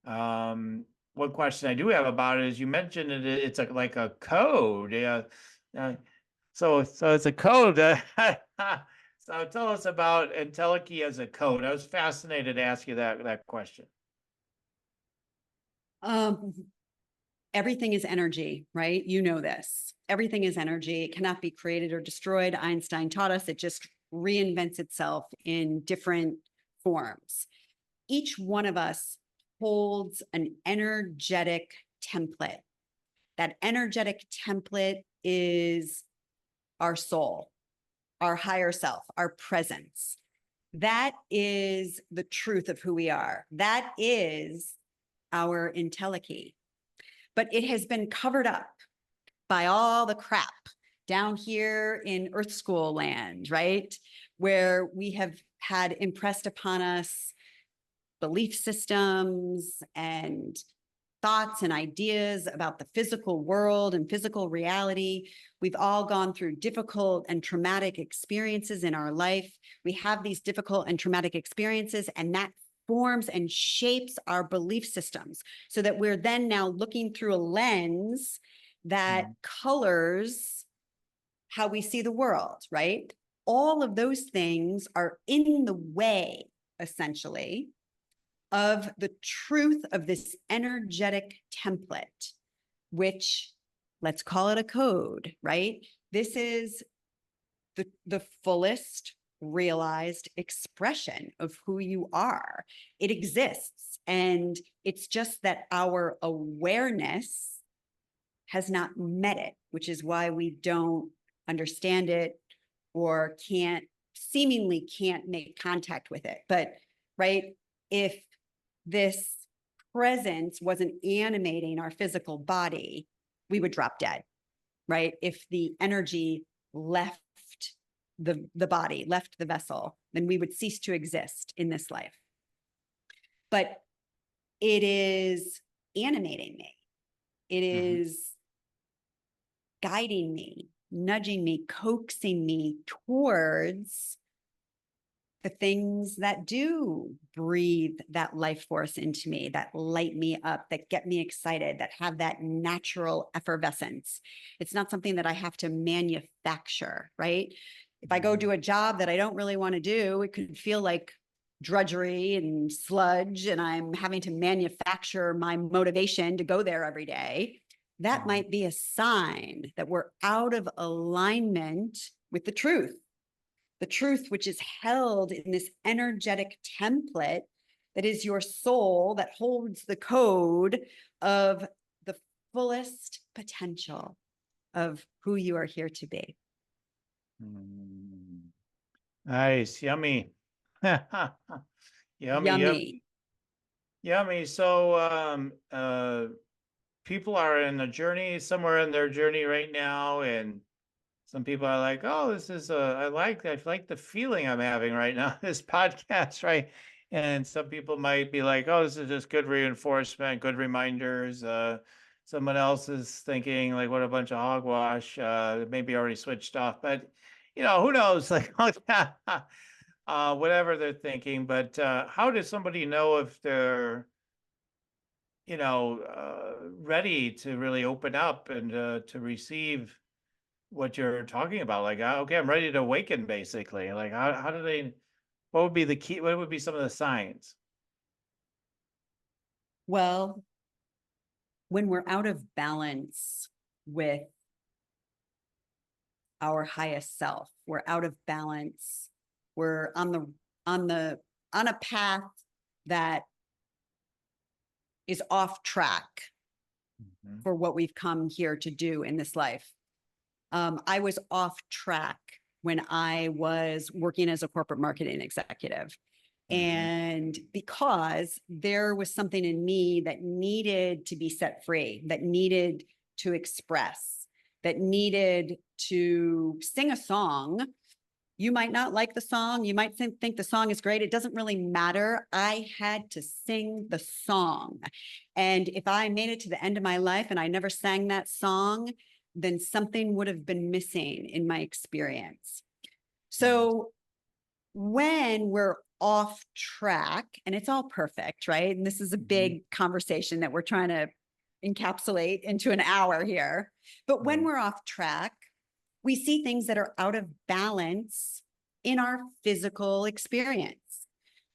one question I do have about it is, you mentioned it's like a code. Yeah. So it's a code. So tell us about Entelechy as a code. I was fascinated to ask you that question. Um, everything is energy, right? You know this. Everything is energy. It cannot be created or destroyed. Einstein taught us it just reinvents itself in different forms. Each one of us holds an energetic template. That energetic template is our soul, our higher self, our presence. That is the truth of who we are. That is our Entelechy. But it has been covered up by all the crap down here in Earth School land, right? where we have had impressed upon us belief systems and thoughts and ideas about the physical world and physical reality. We've all gone through difficult and traumatic experiences in our life. We have these difficult and traumatic experiences, and that forms and shapes our belief systems, so that we're then now looking through a lens that colors how we see the world, right? All of those things are in the way, essentially, of the truth of this energetic template, which, let's call it a code, right? This is the fullest realized expression of who you are. It exists. And it's just that our awareness has not met it, which is why we don't understand it or seemingly can't make contact with it. But, right, if this presence wasn't animating our physical body, we would drop dead, right? If the energy left the body, left the vessel, then we would cease to exist in this life. But it is animating me. It is guiding me, nudging me, coaxing me towards the things that do breathe that life force into me, that light me up, that get me excited, that have that natural effervescence. It's not something that I have to manufacture, right? If I go do a job that I don't really want to do, it could feel like drudgery and sludge, and I'm having to manufacture my motivation to go there every day. That might be a sign that we're out of alignment with the truth which is held in this energetic template that is your soul, that holds the code of the fullest potential of who you are here to be. Nice, yummy. Yummy, Yummy. yummy. So people are in a journey, somewhere in their journey right now, and some people are like, oh, this is I like the feeling I'm having right now, this podcast, right? And some people might be like, oh, this is just good reinforcement, good reminders. Someone else is thinking like, what a bunch of hogwash, maybe already switched off, but who knows? Like, whatever they're thinking. But how does somebody know if they're ready to really open up and to receive what you're talking about? Like, okay, I'm ready to awaken, basically. Like, how do they, what would be the key? What would be some of the signs? Well, when we're out of balance with our highest self, we're out of balance. We're on a path that is off track for what we've come here to do in this life. I was off track when I was working as a corporate marketing executive. And because there was something in me that needed to be set free, that needed to express, that needed to sing a song. You might not like the song. You might think the song is great. It doesn't really matter. I had to sing the song. And if I made it to the end of my life and I never sang that song, then something would have been missing in my experience. So when we're off track, and it's all perfect, right? And this is a big conversation that we're trying to encapsulate into an hour here. But when we're off track, we see things that are out of balance in our physical experience.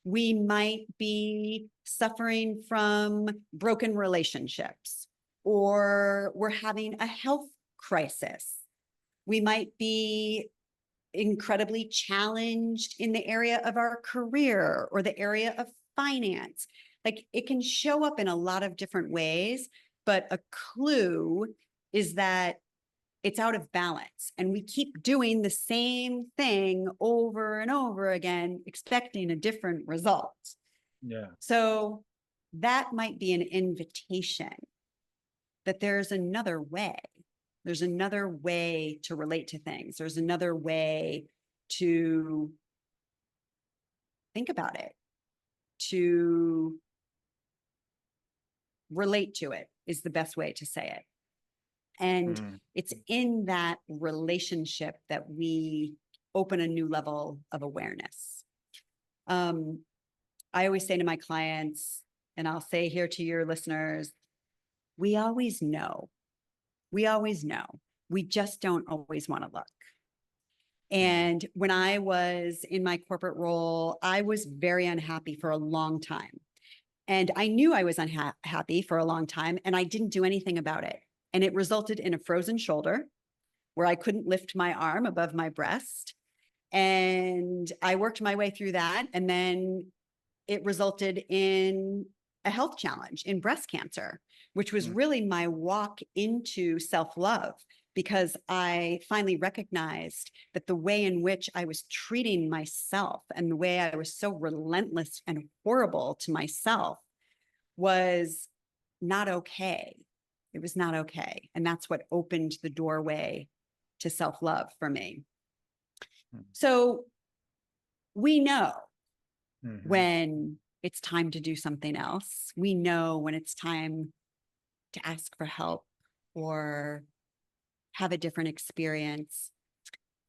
We might be suffering from broken relationships, or we're having a health crisis. We might be incredibly challenged in the area of our career or the area of finance. Like, it can show up in a lot of different ways, but a clue is that it's out of balance, and we keep doing the same thing over and over again, expecting a different result. Yeah. So that might be an invitation that there's another way. There's another way to relate to things. There's another way to think about it, to relate to it is the best way to say it. And Mm. it's in that relationship that we open a new level of awareness. I always say to my clients, and I'll say here to your listeners, we always know. We always know. We just don't always want to look. And when I was in my corporate role, I was very unhappy for a long time. And I knew I was unhappy for a long time, and I didn't do anything about it. And it resulted in a frozen shoulder where I couldn't lift my arm above my breast. And I worked my way through that. And then it resulted in a health challenge in breast cancer, which was really my walk into self-love, because I finally recognized that the way in which I was treating myself and the way I was so relentless and horrible to myself was not okay. It was not okay. And that's what opened the doorway to self-love for me. So we know when it's time to do something else. We know when it's time to ask for help or have a different experience.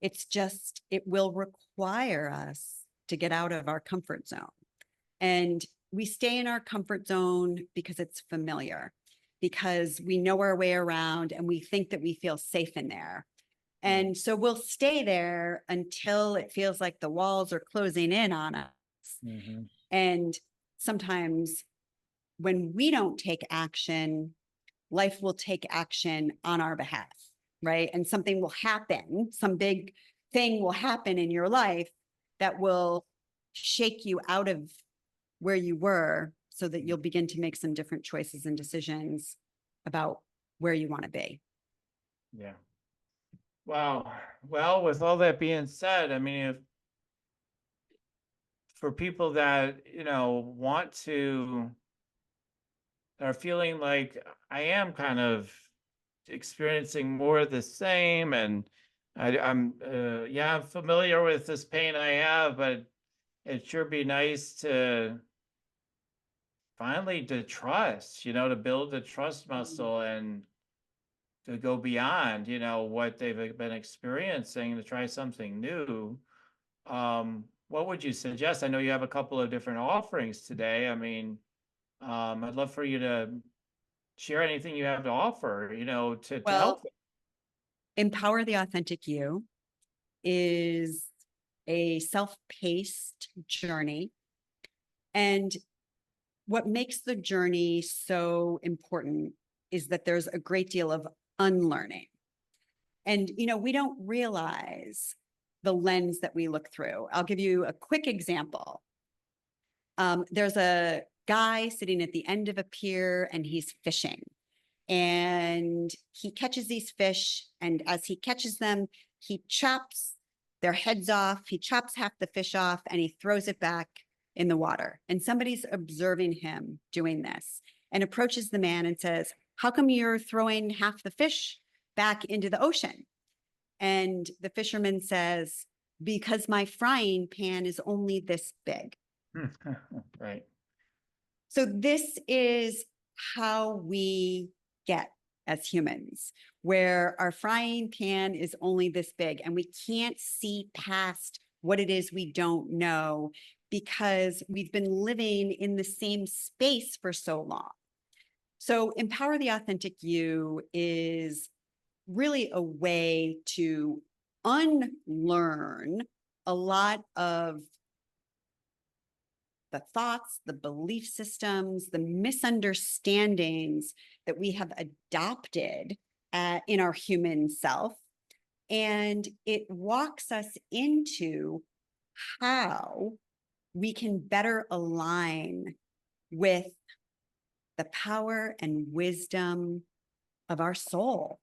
It's just, it will require us to get out of our comfort zone. And we stay in our comfort zone because it's familiar, because we know our way around and we think that we feel safe in there. And so we'll stay there until it feels like the walls are closing in on us. And sometimes when we don't take action, life will take action on our behalf, right? And something will happen, some big thing will happen in your life that will shake you out of where you were so that you'll begin to make some different choices and decisions about where you want to be. Yeah. Wow. Well, with all that being said, I mean, if for people that, want to, are feeling like I am kind of experiencing more of the same, and I'm familiar with this pain I have, but it sure be nice to finally to trust, to build the trust muscle and to go beyond, what they've been experiencing, to try something new. What would you suggest? I know you have a couple of different offerings today. I mean, I'd love for you to share anything you have to offer, to help. Well, Empower the Authentic You is a self-paced journey. And what makes the journey so important is that there's a great deal of unlearning. And, we don't realize the lens that we look through. I'll give you a quick example. There's a guy sitting at the end of a pier and he's fishing. And he catches these fish. And as he catches them, he chops their heads off. He chops half the fish off and he throws it back in the water. And somebody's observing him doing this and approaches the man and says, "How come you're throwing half the fish back into the ocean?" And the fisherman says, "Because my frying pan is only this big." Right. So this is how we get as humans, where our frying pan is only this big and we can't see past what it is we don't know because we've been living in the same space for so long. So Empower the Authentic You is really a way to unlearn a lot of the thoughts, the belief systems, the misunderstandings that we have adopted in our human self. And it walks us into how we can better align with the power and wisdom of our soul,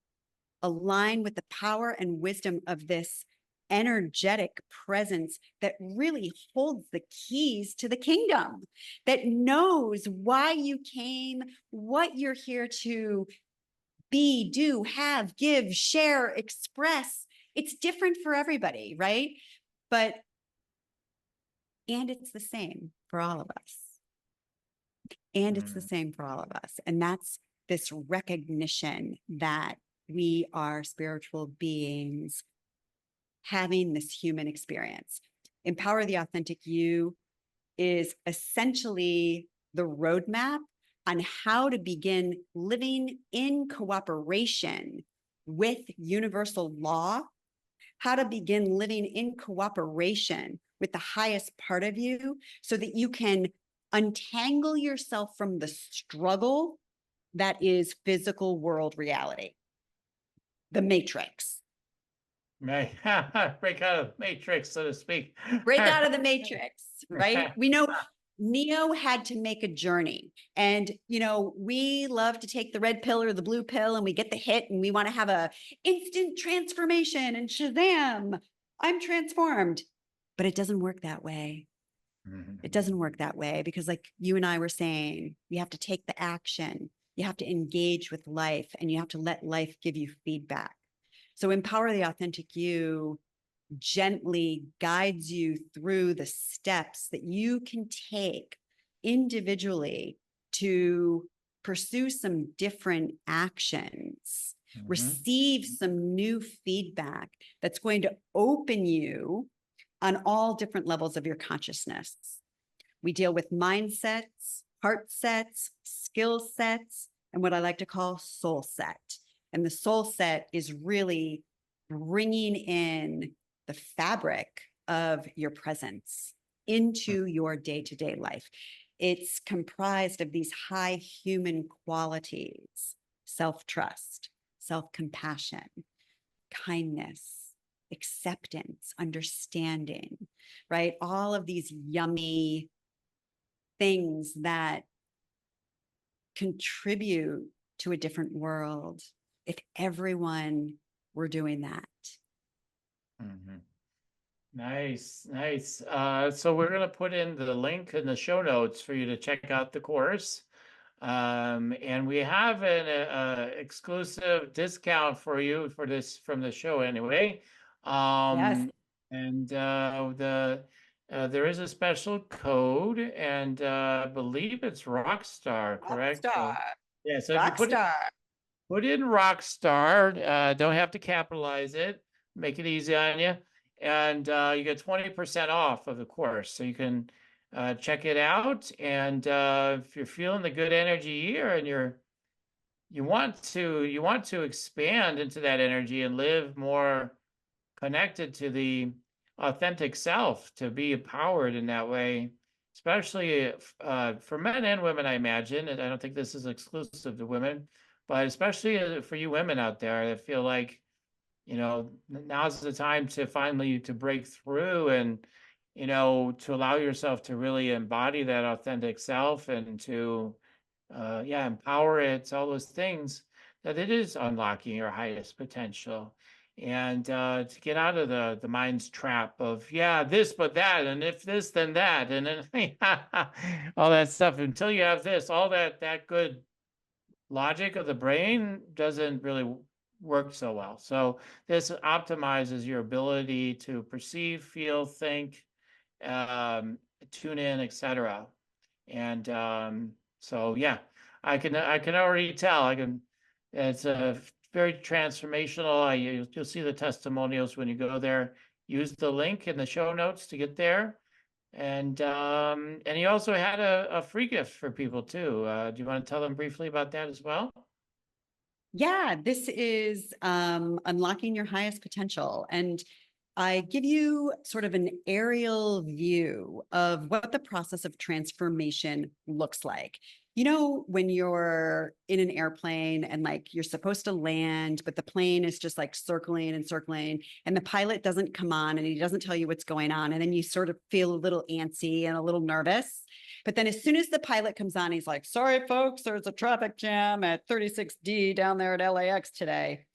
align with the power and wisdom of this energetic presence that really holds the keys to the kingdom, that knows why you came, what you're here to be, do, have, give, share, express. It's different for everybody, right? But And it's the same for all of us. And it's the same for all of us. And that's this recognition that we are spiritual beings having this human experience. Empower the Authentic You is essentially the roadmap on how to begin living in cooperation with universal law, how to begin living in cooperation with the highest part of you so that you can untangle yourself from the struggle that is physical world reality, the matrix. Break out of the matrix, so to speak. Break out of the matrix, right? We know Neo had to make a journey. And, we love to take the red pill or the blue pill and we get the hit and we want to have a instant transformation and Shazam, I'm transformed. But it doesn't work that way. It doesn't work that way because like you and I were saying, you have to take the action. You have to engage with life and you have to let life give you feedback. So Empower the Authentic You gently guides you through the steps that you can take individually to pursue some different actions, receive some new feedback that's going to open you on all different levels of your consciousness. We deal with mindsets, heart sets, skill sets, and what I like to call soul set. And the soul set is really bringing in the fabric of your presence into your day-to-day life. It's comprised of these high human qualities: self-trust, self-compassion, kindness, acceptance, understanding, right? All of these yummy things that contribute to a different world if everyone were doing that. Nice. So we're going to put in the link in the show notes for you to check out the course. And we have an exclusive discount for you for this from the show anyway. Yes. And there is a special code, and I believe it's Rockstar, correct? Rockstar. Yeah. So if you Rockstar. put in Rockstar, don't have to capitalize it. Make it easy on you, and you get 20% off of the course. So you can check it out, and if you're feeling the good energy here, and you want to expand into that energy and live more connected to the authentic self, to be empowered in that way, especially for men and women, I imagine. And I don't think this is exclusive to women, but especially for you women out there that feel like, now's the time to finally to break through and, to allow yourself to really embody that authentic self and to, empower it, all those things, that it is unlocking your highest potential. And to get out of the mind's trap of, this, but that, and if this, then that, and then all that stuff, until you have this, all that good logic of the brain doesn't really work so well. So this optimizes your ability to perceive, feel, think, tune in, etc. And so I can already tell. It's a very transformational. You'll see the testimonials when you go there. Use the link in the show notes to get there. And you also had a free gift for people too. Do you want to tell them briefly about that as well? Yeah, this is unlocking your highest potential. And I give you sort of an aerial view of what the process of transformation looks like. When you're in an airplane and like you're supposed to land, but the plane is just like circling and circling, and the pilot doesn't come on and he doesn't tell you what's going on. And then you sort of feel a little antsy and a little nervous. But then as soon as the pilot comes on, he's like, sorry, folks, there's a traffic jam at 36D down there at LAX today.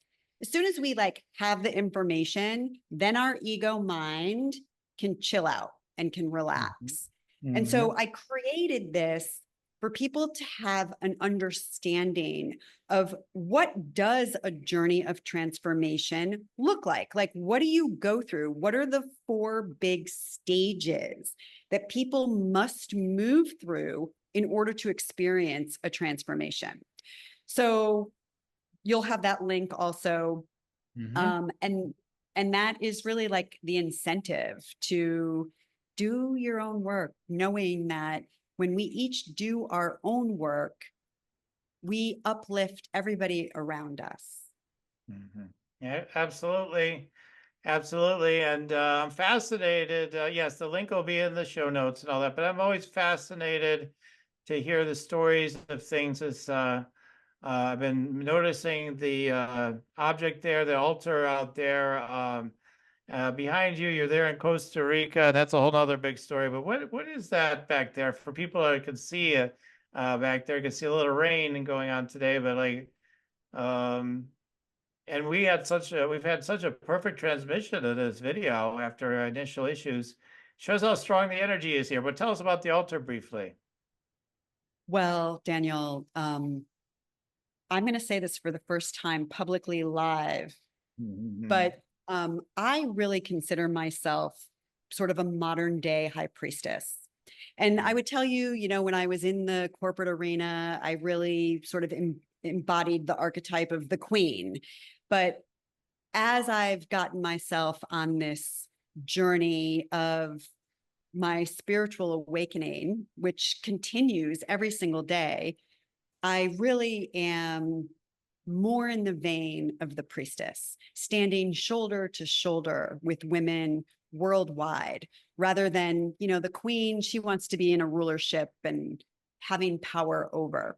As soon as we like have the information, then our ego mind can chill out and can relax. And so I created this for people to have an understanding of what does a journey of transformation look like? Like, what do you go through? What are the 4 big stages that people must move through in order to experience a transformation? So you'll have that link also. Mhm. And that is really like the incentive to do your own work, knowing that when we each do our own work, we uplift everybody around us. Mhm. Yeah, absolutely. Absolutely. And I'm fascinated. Yes, the link will be in the show notes and all that, but I'm always fascinated to hear the stories of things as I've been noticing the object there, the altar out there. Behind you, you're there in Costa Rica. That's a whole other big story. But what is that back there for people that can see it back there? You can see a little rain going on today, but like, um, and we've had such a perfect transmission of this video after our initial issues. Shows how strong the energy is here. But tell us about the altar briefly. Well, Daniel, I'm going to say this for the first time publicly live, but I really consider myself sort of a modern day high priestess. And I would tell you, when I was in the corporate arena, I really sort of embodied the archetype of the queen. But as I've gotten myself on this journey of my spiritual awakening, which continues every single day, I really am more in the vein of the priestess, standing shoulder to shoulder with women worldwide, rather than, the queen, she wants to be in a rulership and having power over.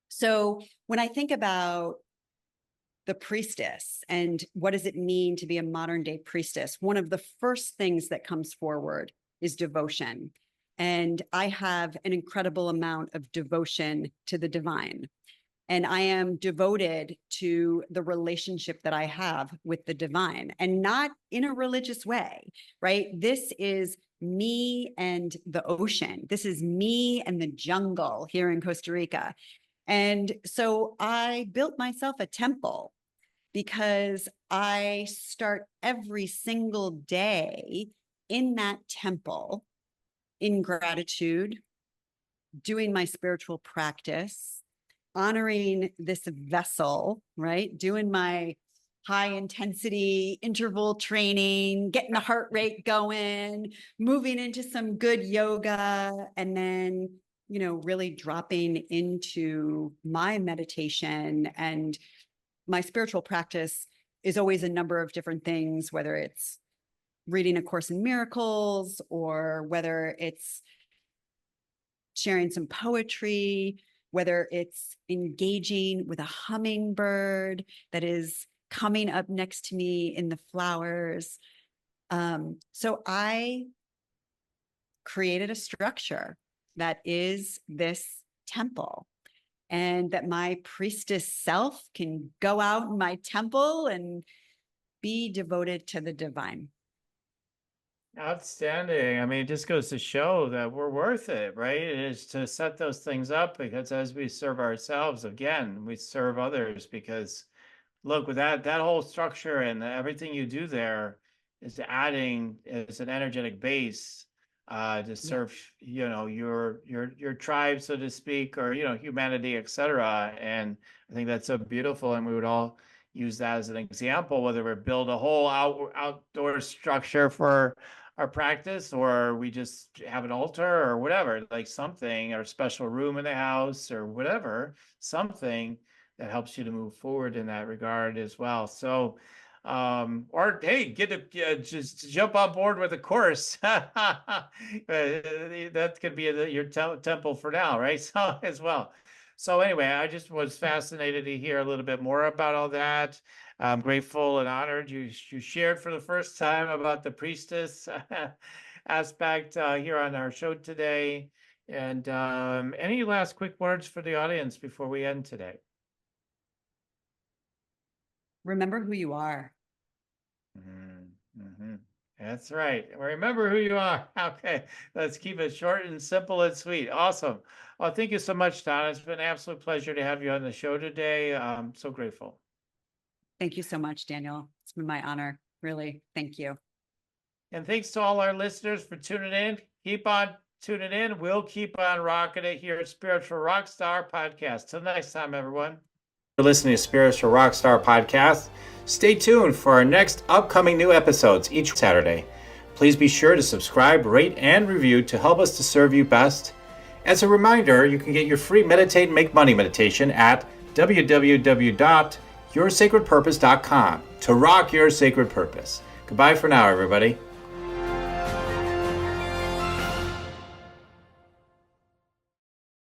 So when I think about the priestess and what does it mean to be a modern day priestess, one of the first things that comes forward is devotion. And I have an incredible amount of devotion to the divine. And I am devoted to the relationship that I have with the divine, and not in a religious way, right? This is me and the ocean. This is me and the jungle here in Costa Rica. And so I built myself a temple because I start every single day in that temple in gratitude, doing my spiritual practice, honoring this vessel, right? Doing my high intensity interval training, getting the heart rate going, moving into some good yoga, and then, really dropping into my meditation. And my spiritual practice is always a number of different things, whether it's reading A Course in Miracles or whether it's sharing some poetry, whether it's engaging with a hummingbird that is coming up next to me in the flowers. So I created a structure that is this temple, and that my priestess self can go out in my temple and be devoted to the divine. Outstanding. I mean, it just goes to show that we're worth it, right? It is to set those things up because as we serve ourselves, again, we serve others because look, with that whole structure and everything you do there is adding as an energetic base to serve, your tribe, so to speak, or humanity, etc. And I think that's so beautiful, and we would all use that as an example, whether we build a whole outdoor structure for our practice, or we just have an altar or whatever, like something, or a special room in the house or whatever, something that helps you to move forward in that regard as well. So, or hey, just jump on board with a course. That could be your temple for now, right? So as well. So anyway, I just was fascinated to hear a little bit more about all that. I'm grateful and honored you shared for the first time about the priestess aspect here on our show today. And any last quick words for the audience before we end today? Remember who you are. Mm-hmm. That's right. Remember who you are. Okay. Let's keep it short and simple and sweet. Awesome. Well, thank you so much, Donna. It's been an absolute pleasure to have you on the show today. I'm so grateful. Thank you so much, Daniel. It's been my honor. Really. Thank you. And thanks to all our listeners for tuning in. Keep on tuning in. We'll keep on rocking it here at Spiritual Rockstar Podcast. Till next time, everyone. For listening to Spiritual Rockstar Podcast. Stay tuned for our next upcoming new episodes each Saturday. Please be sure to subscribe, rate, and review to help us to serve you best. As a reminder, you can get your free Meditate and Make Money meditation at www.yoursacredpurpose.com to rock your sacred purpose. Goodbye for now, everybody.